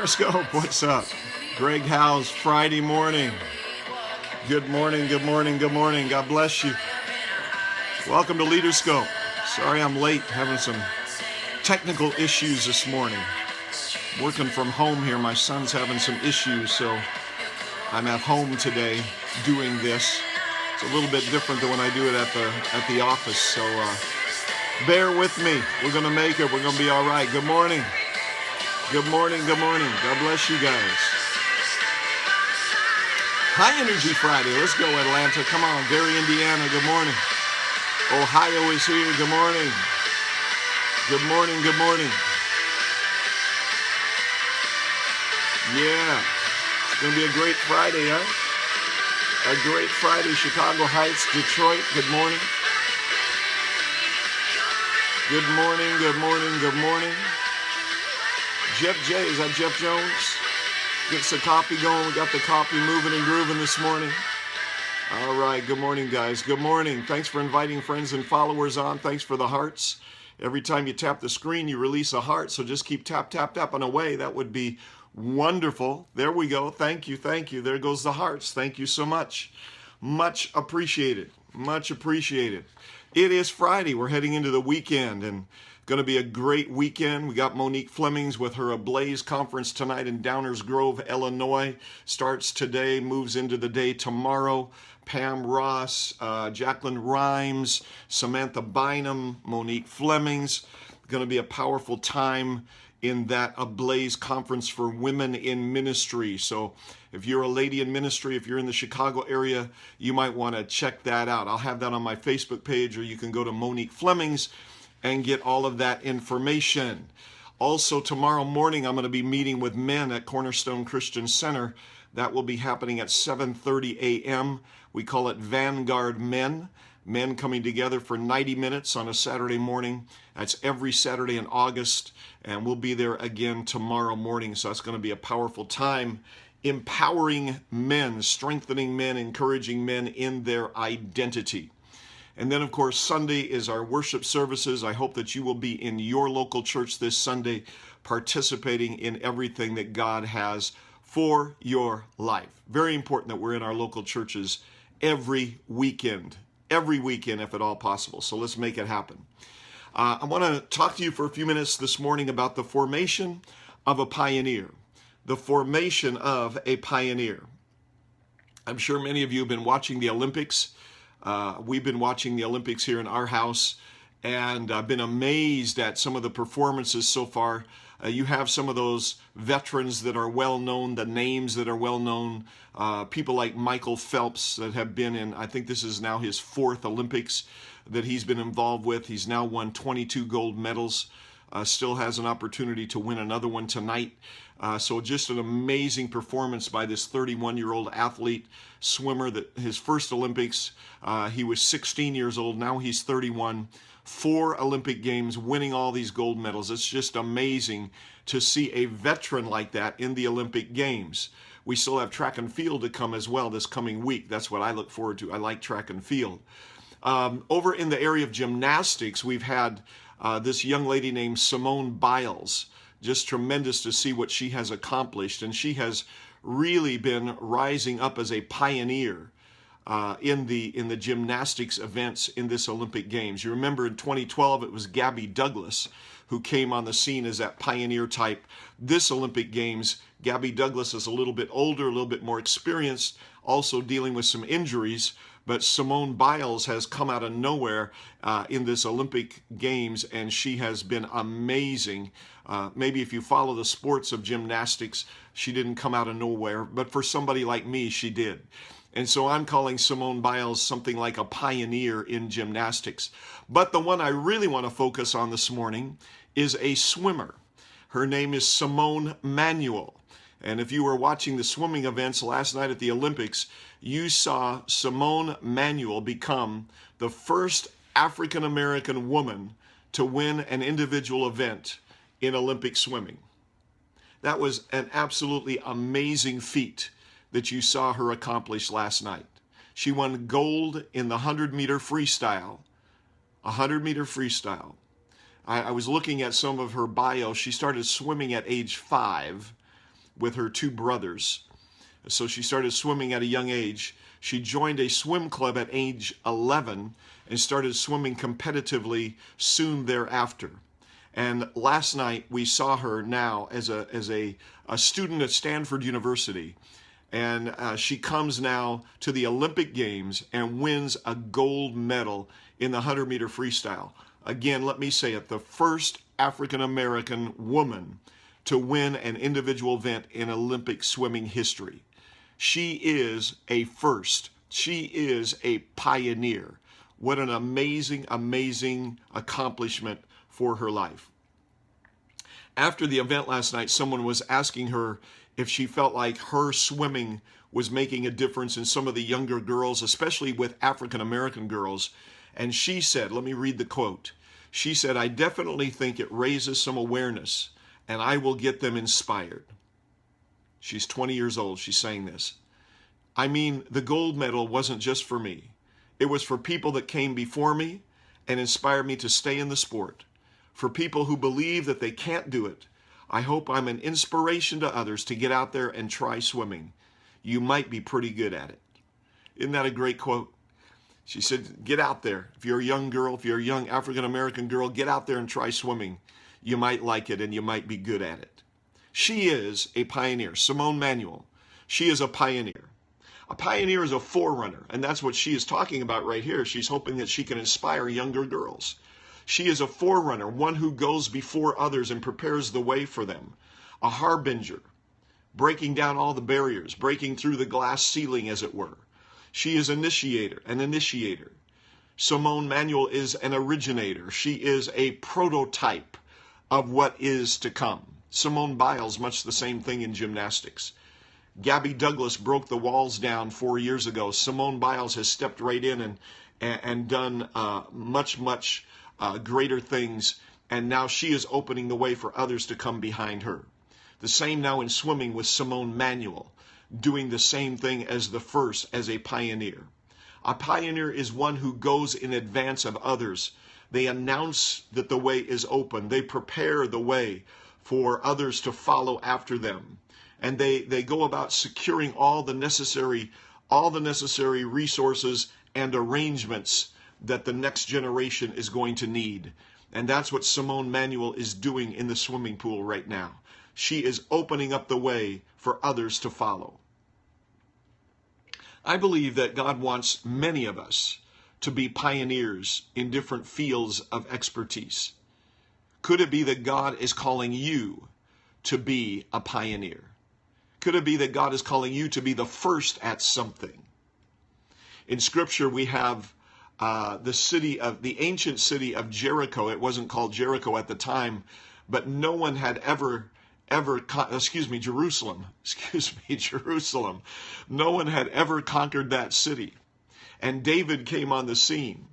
Leaderscope, what's up? Greg Howes, Friday morning. Good morning, good morning, good morning. God bless you. Welcome to Leaderscope. Sorry I'm late, having some technical issues this morning. Working from home here, my son's having some issues, so I'm at home today doing this. It's a little bit different than when I do it at the office, so bear with me. We're going to make it. We're going to be all right. Good morning. Good morning, good morning. God bless you guys. High Energy Friday. Let's go, Atlanta. Come on, Gary, Indiana. Good morning. Ohio is here. Good morning. Good morning, good morning. Yeah, it's going to be a great Friday, huh? A great Friday. Chicago Heights, Detroit. Good morning. Good morning, good morning, good morning. Jeff J, is that Jeff Jones? Gets the copy going. We got the copy moving and grooving this morning. All right, good morning, guys. Good morning. Thanks for inviting friends and followers on. Thanks for the hearts. Every time you tap the screen, you release a heart, so just keep tapping away. That would be wonderful. There we go. Thank you, thank you. There goes the hearts. Thank you so much. Much appreciated. Much appreciated. It is Friday. We're heading into the weekend, and going to be a great weekend. We got Monique Flemings with her Ablaze conference tonight in Downers Grove, Illinois. Starts today, moves into the day tomorrow. Pam Ross, Jacqueline Rhymes, Samantha Bynum, Monique Flemings. Going to be a powerful time in that Ablaze conference for women in ministry. So if you're a lady in ministry, if you're in the Chicago area, you might want to check that out. I'll have that on my Facebook page, or you can go to Monique Flemings and get all of that information. Also, tomorrow morning, I'm going to be meeting with men at Cornerstone Christian Center. That will be happening at 7:30 a.m. We call it Vanguard Men. Men coming together for 90 minutes on a Saturday morning. That's every Saturday in August, and we'll be there again tomorrow morning. So it's going to be a powerful time, empowering men, strengthening men, encouraging men in their identity. And then, of course, Sunday is our worship services. I hope that you will be in your local church this Sunday, participating in everything that God has for your life. Very important that we're in our local churches every weekend if at all possible. So let's make it happen. I want to talk to you for a few minutes this morning about the formation of a pioneer. The formation of a pioneer. I'm sure many of you have been watching the Olympics. We've been watching the Olympics here in our house, and I've been amazed at some of the performances so far. You have some of those veterans that are well known, the names that are well known, people like Michael Phelps that have been in, I think this is now his 4th Olympics that he's been involved with. He's now won 22 gold medals, still has an opportunity to win another one tonight. So just an amazing performance by this 31-year-old athlete, swimmer, that his first Olympics, he was 16 years old, now he's 31, 4 Olympic Games, winning all these gold medals. It's just amazing to see a veteran like that in the Olympic Games. We still have track and field to come as well this coming week. That's what I look forward to. I like track and field. Over in the area of gymnastics, we've had this young lady named Simone Biles. Just tremendous to see what she has accomplished, and she has really been rising up as a pioneer in the gymnastics events in this Olympic Games. You remember in 2012 it was Gabby Douglas who came on the scene as that pioneer type. This Olympic Games, Gabby Douglas is a little bit older, a little bit more experienced, also dealing with some injuries, but Simone Biles has come out of nowhere in this Olympic Games, and she has been amazing. Maybe if you follow the sports of gymnastics, she didn't come out of nowhere, but for somebody like me, she did. And so I'm calling Simone Biles something like a pioneer in gymnastics. But the one I really want to focus on this morning is a swimmer. Her name is Simone Manuel. And if you were watching the swimming events last night at the Olympics, you saw Simone Manuel become the first African-American woman to win an individual event in Olympic swimming. That was an absolutely amazing feat that you saw her accomplish last night. She won gold in the 100-meter freestyle. 100-meter freestyle. I was looking at some of her bio. She started swimming at age 5, with her two brothers. So she started swimming at a young age. She joined a swim club at age 11 and started swimming competitively soon thereafter. And last night we saw her now as a student at Stanford University. And she comes now to the Olympic Games and wins a gold medal in the 100-meter freestyle. Again, let me say it, the first African-American woman to win an individual event in Olympic swimming history. She is a first. She is a pioneer. What an amazing, amazing accomplishment for her life. After the event last night, someone was asking her if she felt like her swimming was making a difference in some of the younger girls, especially with African-American girls. And she said, let me read the quote. She said, "I definitely think it raises some awareness and I will get them inspired." She's 20 years old. She's saying this. "I mean, the gold medal wasn't just for me. It was for people that came before me and inspired me to stay in the sport. For people who believe that they can't do it, I hope I'm an inspiration to others to get out there and try swimming. You might be pretty good at it." Isn't that a great quote? She said, get out there. If you're a young girl, if you're a young African-American girl, get out there and try swimming. You might like it and you might be good at it. She is a pioneer. Simone Manuel. She is a pioneer. A pioneer is a forerunner, and that's what she is talking about right here. She's hoping that she can inspire younger girls. She is a forerunner, one who goes before others and prepares the way for them. A harbinger, breaking down all the barriers, breaking through the glass ceiling, as it were. She is an initiator. Simone Manuel is an originator. She is a prototype of what is to come. Simone Biles, much the same thing in gymnastics. Gabby Douglas broke the walls down 4 years ago. Simone Biles has stepped right in and done much greater things, and now she is opening the way for others to come behind her. The same now in swimming with Simone Manuel, doing the same thing as the first, as a pioneer. A pioneer is one who goes in advance of others. They announce that the way is open. They prepare the way for others to follow after them. And they go about securing all the necessary resources and arrangements that the next generation is going to need. And that's what Simone Manuel is doing in the swimming pool right now. She is opening up the way for others to follow. I believe that God wants many of us to be pioneers in different fields of expertise. Could it be that God is calling you to be a pioneer? Could it be that God is calling you to be the first at something? In Scripture, we have the ancient city of Jericho. It wasn't called Jericho at the time, but no one had Jerusalem. No one had ever conquered that city. And David came on the scene,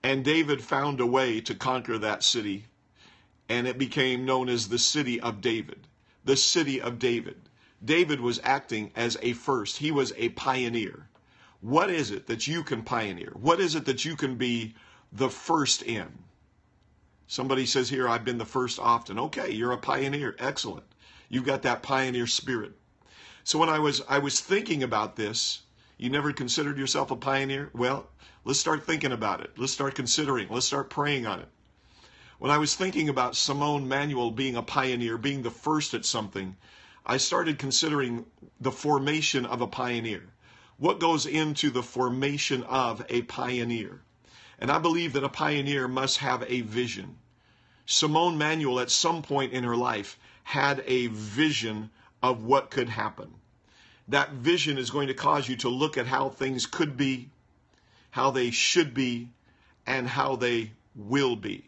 and David found a way to conquer that city, and it became known as the city of David. The city of David. David was acting as a first. He was a pioneer. What is it that you can pioneer? What is it that you can be the first in? Somebody says here, I've been the first often. Okay, you're a pioneer. Excellent. You've got that pioneer spirit. So when I was thinking about this, you never considered yourself a pioneer? Well, let's start thinking about it. Let's start considering. Let's start praying on it. When I was thinking about Simone Manuel being a pioneer, being the first at something, I started considering the formation of a pioneer. What goes into the formation of a pioneer? And I believe that a pioneer must have a vision. Simone Manuel, at some point in her life, had a vision of what could happen. That vision is going to cause you to look at how things could be, how they should be, and how they will be.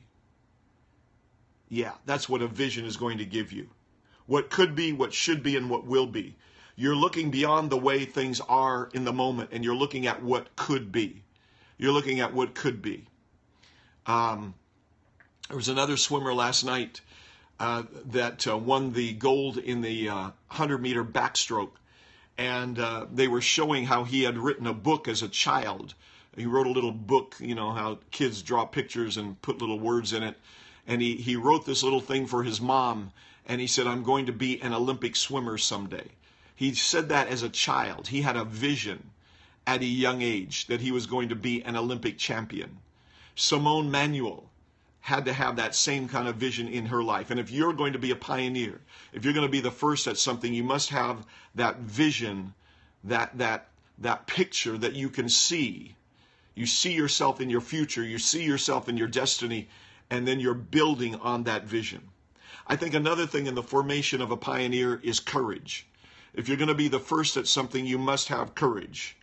Yeah, that's what a vision is going to give you. What could be, what should be, and what will be. You're looking beyond the way things are in the moment, and you're looking at what could be. You're looking at what could be. There was another swimmer last night that won the gold in the 100-meter backstroke. And they were showing how he had written a book as a child. He wrote a little book, you know, how kids draw pictures and put little words in it. And he wrote this little thing for his mom. And he said, I'm going to be an Olympic swimmer someday. He said that as a child. He had a vision at a young age that he was going to be an Olympic champion. Simone Manuel had to have that same kind of vision in her life. And if you're going to be a pioneer, if you're going to be the first at something, you must have that vision, that picture that you can see. You see yourself in your future, you see yourself in your destiny, and then you're building on that vision. I think another thing in the formation of a pioneer is courage. If you're going to be the first at something, you must have courage.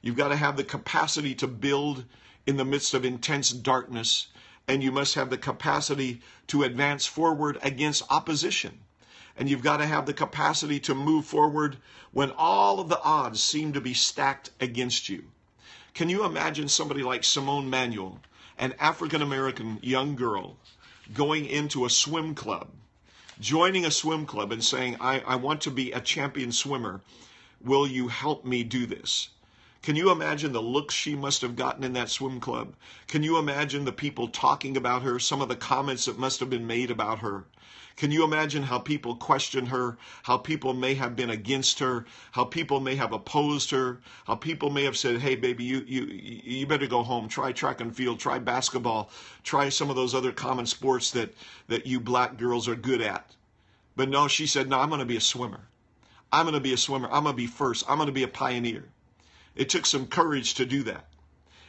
You've got to have the capacity to build in the midst of intense darkness, and you must have the capacity to advance forward against opposition. And you've got to have the capacity to move forward when all of the odds seem to be stacked against you. Can you imagine somebody like Simone Manuel, an African-American young girl, going into a swim club, joining a swim club and saying, I want to be a champion swimmer. Will you help me do this? Can you imagine the looks she must have gotten in that swim club? Can you imagine the people talking about her, some of the comments that must have been made about her? Can you imagine how people questioned her, how people may have been against her, how people may have opposed her, how people may have said, hey, baby, you better go home, try track and field, try basketball, try some of those other common sports that you black girls are good at. But no, she said, no, I'm going to be a swimmer. I'm going to be a swimmer. I'm going to be first. I'm going to be a pioneer. It took some courage to do that.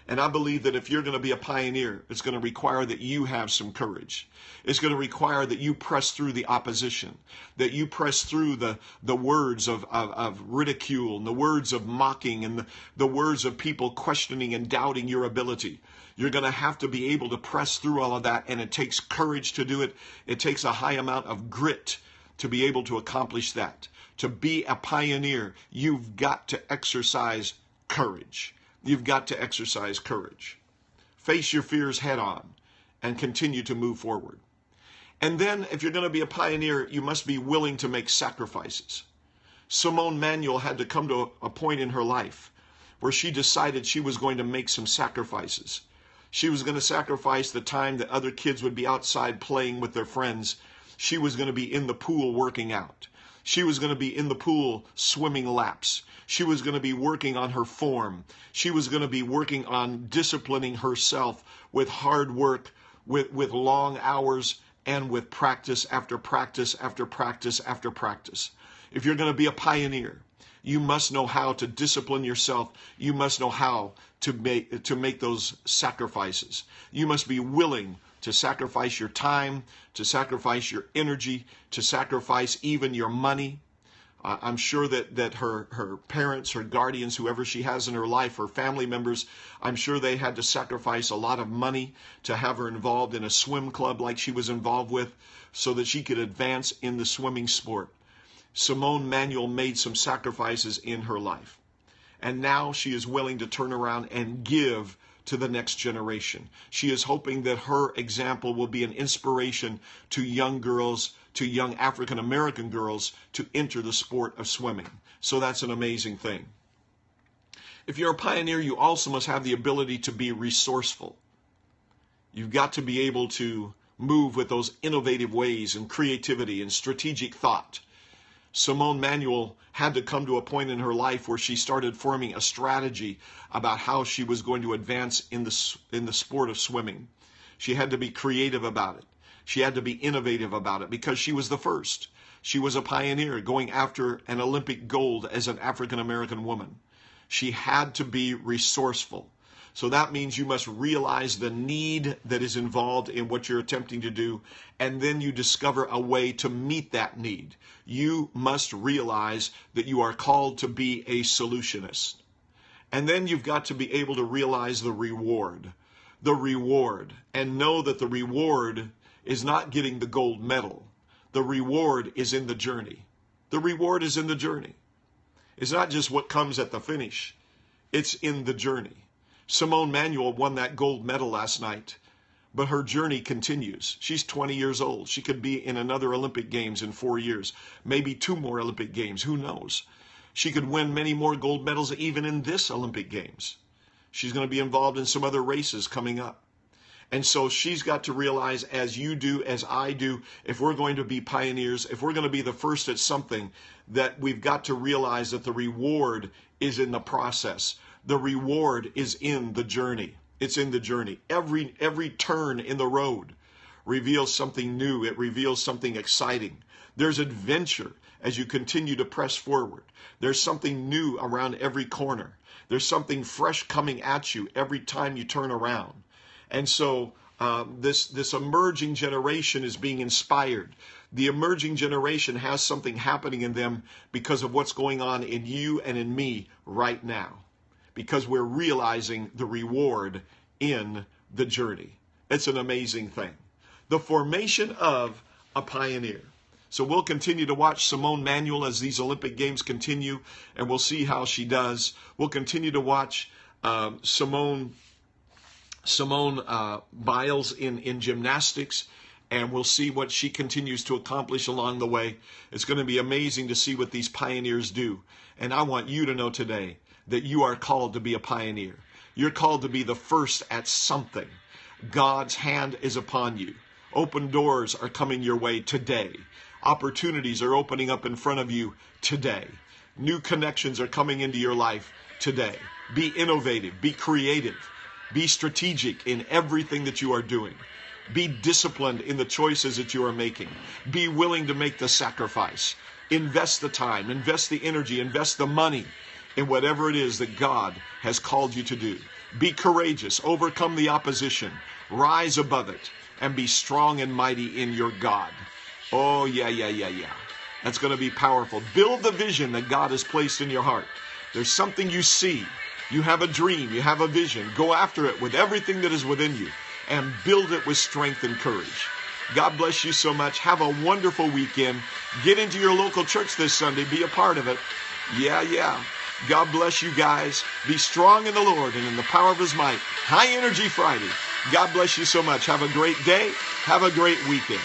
And I believe that if you're going to be a pioneer, it's going to require that you have some courage. It's going to require that you press through the opposition, that you press through the words of ridicule and the words of mocking and the words of people questioning and doubting your ability. You're going to have to be able to press through all of that, and it takes courage to do it. It takes a high amount of grit to be able to accomplish that. To be a pioneer, you've got to exercise courage. You've got to exercise courage. Face your fears head on and continue to move forward. And then if you're going to be a pioneer, you must be willing to make sacrifices. Simone Manuel had to come to a point in her life where she decided she was going to make some sacrifices. She was going to sacrifice the time that other kids would be outside playing with their friends. She was going to be in the pool working out. She was going to be in the pool swimming laps. She was going to be working on her form. She was going to be working on disciplining herself with hard work, with long hours, and with practice after practice after practice after practice. If you're going to be a pioneer, you must know how to discipline yourself. You must know how to make those sacrifices. You must be willing to sacrifice your time, to sacrifice your energy, to sacrifice even your money. I'm sure that her parents, her guardians, whoever she has in her life, her family members, I'm sure they had to sacrifice a lot of money to have her involved in a swim club like she was involved with so that she could advance in the swimming sport. Simone Manuel made some sacrifices in her life. And now she is willing to turn around and give to the next generation. She is hoping that her example will be an inspiration to young girls, to young African American girls to enter the sport of swimming. So that's an amazing thing. If you're a pioneer, you also must have the ability to be resourceful. You've got to be able to move with those innovative ways and creativity and strategic thought. Simone Manuel had to come to a point in her life where she started forming a strategy about how she was going to advance in the sport of swimming. She had to be creative about it. She had to be innovative about it because she was the first. She was a pioneer going after an Olympic gold as an African American woman. She had to be resourceful. So that means you must realize the need that is involved in what you're attempting to do, and then you discover a way to meet that need. You must realize that you are called to be a solutionist. And then you've got to be able to realize the reward, and know that the reward is not getting the gold medal. The reward is in the journey. The reward is in the journey. It's not just what comes at the finish. It's in the journey. Simone Manuel won that gold medal last night, but her journey continues. She's 20 years old. She could be in another Olympic Games in 4 years, maybe 2 more Olympic Games. Who knows? She could win many more gold medals even in this Olympic Games. She's going to be involved in some other races coming up. And so she's got to realize, as you do, as I do, if we're going to be pioneers, if we're going to be the first at something, that we've got to realize that the reward is in the process. The reward is in the journey. It's in the journey. Every turn in the road reveals something new. It reveals something exciting. There's adventure as you continue to press forward. There's something new around every corner. There's something fresh coming at you every time you turn around. And so this emerging generation is being inspired. The emerging generation has something happening in them because of what's going on in you and in me right now, because we're realizing the reward in the journey. It's an amazing thing. The formation of a pioneer. So we'll continue to watch Simone Manuel as these Olympic Games continue, and we'll see how she does. We'll continue to watch Simone Biles in gymnastics, and we'll see what she continues to accomplish along the way. It's going to be amazing to see what these pioneers do. And I want you to know today that you are called to be a pioneer. You're called to be the first at something. God's hand is upon you. Open doors are coming your way today. Opportunities are opening up in front of you today. New connections are coming into your life today. Be innovative. Be creative. Be strategic in everything that you are doing. Be disciplined in the choices that you are making. Be willing to make the sacrifice. Invest the time, invest the energy, invest the money in whatever it is that God has called you to do. Be courageous, overcome the opposition, rise above it, and be strong and mighty in your God. Oh, yeah. That's going to be powerful. Build the vision that God has placed in your heart. There's something you see. You have a dream, you have a vision. Go after it with everything that is within you and build it with strength and courage. God bless you so much. Have a wonderful weekend. Get into your local church this Sunday. Be a part of it. Yeah. God bless you guys. Be strong in the Lord and in the power of His might. High Energy Friday. God bless you so much. Have a great day. Have a great weekend.